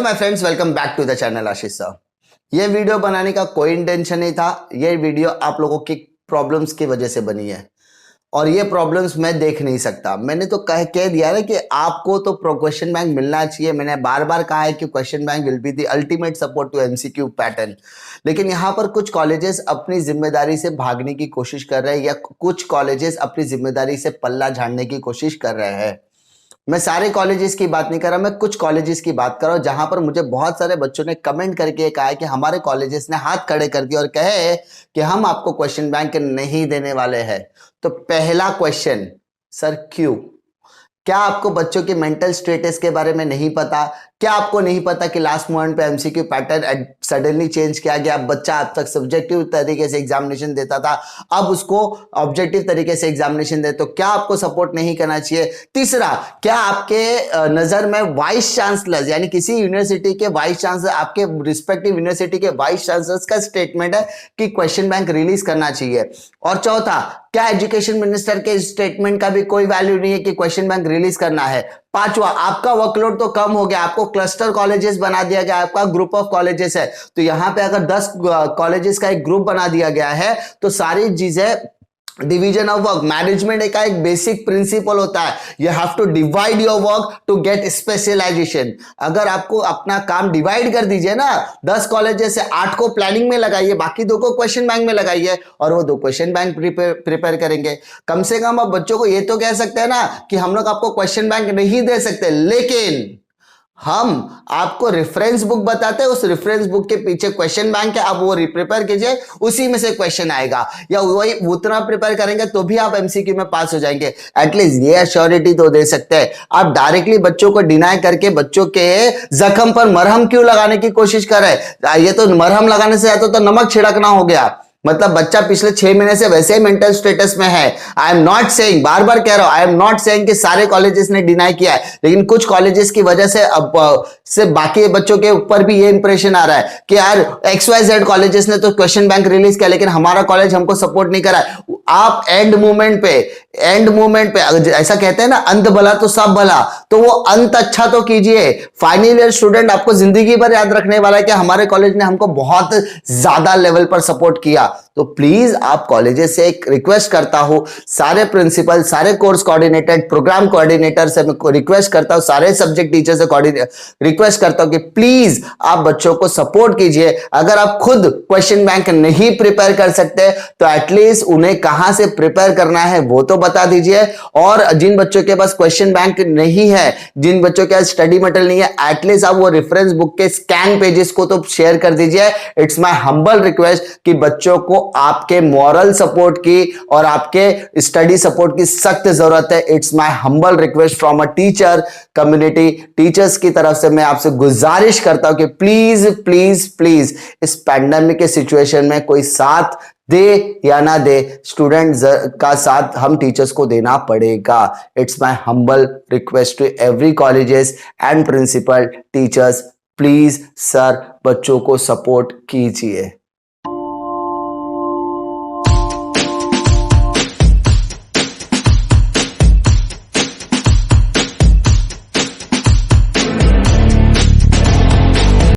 My friends, welcome back to the channel Ashish sir. ये वीडियो बनाने का कोई इंटेंशन नहीं था। ये वीडियो आप लोगों की प्रॉब्लम्स की वजह से बनी है और ये प्रॉब्लम्स मैं देख नहीं सकता। मैंने तो कह दिया ना कि आपको तो क्वेश्चन बैंक मिलना चाहिए। मैंने बार बार कहा है कि question bank will be the ultimate support to MCQ pattern. लेकिन यहाँ पर कुछ कॉलेजेस अपनी जिम्मेदारी से भागने की कोशिश कर रहे हैं या कुछ कॉलेजेस अपनी जिम्मेदारी से पल्ला झाड़ने की कोशिश कर रहे हैं। मैं सारे कॉलेजेस की बात नहीं कर रहा, मैं कुछ कॉलेजेस की बात कर रहा हूं जहां पर मुझे बहुत सारे बच्चों ने कमेंट करके कहा है कि हमारे कॉलेजेस ने हाथ खड़े कर दिए और कहे कि हम आपको क्वेश्चन बैंक नहीं देने वाले हैं। तो पहला क्वेश्चन, सर क्यों? क्या आपको बच्चों की मेंटल स्टेटस के बारे में नहीं पता? क्या आपको नहीं पता कि लास्ट मोमेंट पे एमसीक्यू पैटर्न सडनली चेंज किया गया? बच्चा अब तक सब्जेक्टिव तरीके से एग्जामिनेशन देता था, अब उसको ऑब्जेक्टिव तरीके से एग्जामिनेशन दे, तो क्या आपको सपोर्ट नहीं करना चाहिए? तीसरा, क्या आपके नजर में वाइस चांसलर यानी किसी यूनिवर्सिटी के वाइस चांसलर, आपके रिस्पेक्टिव यूनिवर्सिटी के वाइस चांसलर का स्टेटमेंट है कि क्वेश्चन बैंक रिलीज करना चाहिए? और चौथा, क्या एजुकेशन मिनिस्टर के स्टेटमेंट का भी कोई वैल्यू नहीं है कि क्वेश्चन बैंक रिलीज करना है? पांचवा, आपका वर्कलोड तो कम हो गया, आपको क्लस्टर कॉलेजेस बना दिया गया, आपका ग्रुप ऑफ कॉलेजेस है, तो यहां पे अगर 10 कॉलेजेस का एक ग्रुप बना दिया गया है तो सारी चीजें डिवीजन ऑफ वर्क, मैनेजमेंट का एक बेसिक प्रिंसिपल होता है, you have to divide your work to get specialization. अगर आपको अपना काम डिवाइड कर दीजिए ना, 10 कॉलेजेस से 8 को प्लानिंग में लगाइए, बाकी 2 को क्वेश्चन बैंक में लगाइए और वो 2 क्वेश्चन बैंक प्रिपेयर करेंगे। कम से कम आप बच्चों को ये तो कह सकते हैं ना कि हम लोग आपको क्वेश्चन बैंक नहीं दे सकते, लेकिन हम आपको रेफरेंस बुक बताते हैं, उस रेफरेंस बुक के पीछे क्वेश्चन बैंक है, आप वो प्रिपेयर कीजिए, उसी में से क्वेश्चन आएगा, या वही उतना प्रिपेयर करेंगे तो भी आप एमसीक्यू में पास हो जाएंगे। एटलीस्ट ये एश्योरिटी तो दे सकते हैं। आप डायरेक्टली बच्चों को डिनाई करके बच्चों के जख्म पर मरहम क्यों लगाने की कोशिश कर रहे हैं? ये तो मरहम लगाने से आता तो नमक छिड़कना हो गया। मतलब बच्चा पिछले 6 महीने से वैसे ही मेंटल स्टेटस में है। आई एम नॉट सेइंग, बार बार कह रहा हूं, आई एम नॉट सेइंग कि सारे कॉलेजेस ने डिनाई किया है, लेकिन कुछ कॉलेजेस की वजह से अब से बाकी बच्चों के ऊपर भी ये इंप्रेशन आ रहा है कि यार XYZ कॉलेजेस ने तो क्वेश्चन बैंक रिलीज किया लेकिन हमारा कॉलेज हमको सपोर्ट नहीं करा है। आप एंड मोमेंट पे ऐसा कहते हैं ना, अंत भला तो सब भला, तो वो अंत अच्छा तो कीजिए। फाइनल ईयर स्टूडेंट आपको जिंदगी भर याद रखने वाला है कि हमारे कॉलेज ने हमको बहुत ज्यादा लेवल पर सपोर्ट किया। तो प्लीज आप कॉलेजेस से एक रिक्वेस्ट करता हूं, सारे प्रिंसिपल, सारे कोर्स कोऑर्डिनेटर, प्रोग्राम कोऑर्डिनेटर से मैं रिक्वेस्ट करता हूं, सारे सब्जेक्ट टीचर से रिक्वेस्ट करता हूं कि प्लीज आप बच्चों को सपोर्ट कीजिए। अगर आप खुद क्वेश्चन बैंक नहीं प्रिपेयर कर सकते तो एटलीस्ट उन्हें कहां से प्रिपेयर करना है वो तो बता दीजिए। और जिन बच्चों के पास क्वेश्चन बैंक नहीं है, जिन बच्चों के पास स्टडी मटेरियल नहीं है, एटलीस्ट आप वो रेफरेंस बुक के स्कैन पेजेस को तो शेयर कर दीजिए। इट्स माय हम्बल रिक्वेस्ट कि बच्चों को आपके मॉरल सपोर्ट की और आपके स्टडी सपोर्ट की सख्त जरूरत है। It's my humble request from a teacher community. Teachers की तरफ से मैं आपसे गुजारिश करता हूं कि प्लीज प्लीज प्लीज इस पैंडेमिक के सिचुएशन में कोई साथ दे या ना दे, स्टूडेंट का साथ हम टीचर्स को देना पड़ेगा। It's my humble request to every colleges and principal teachers, please sir बच्चों को सपोर्ट कीजिए।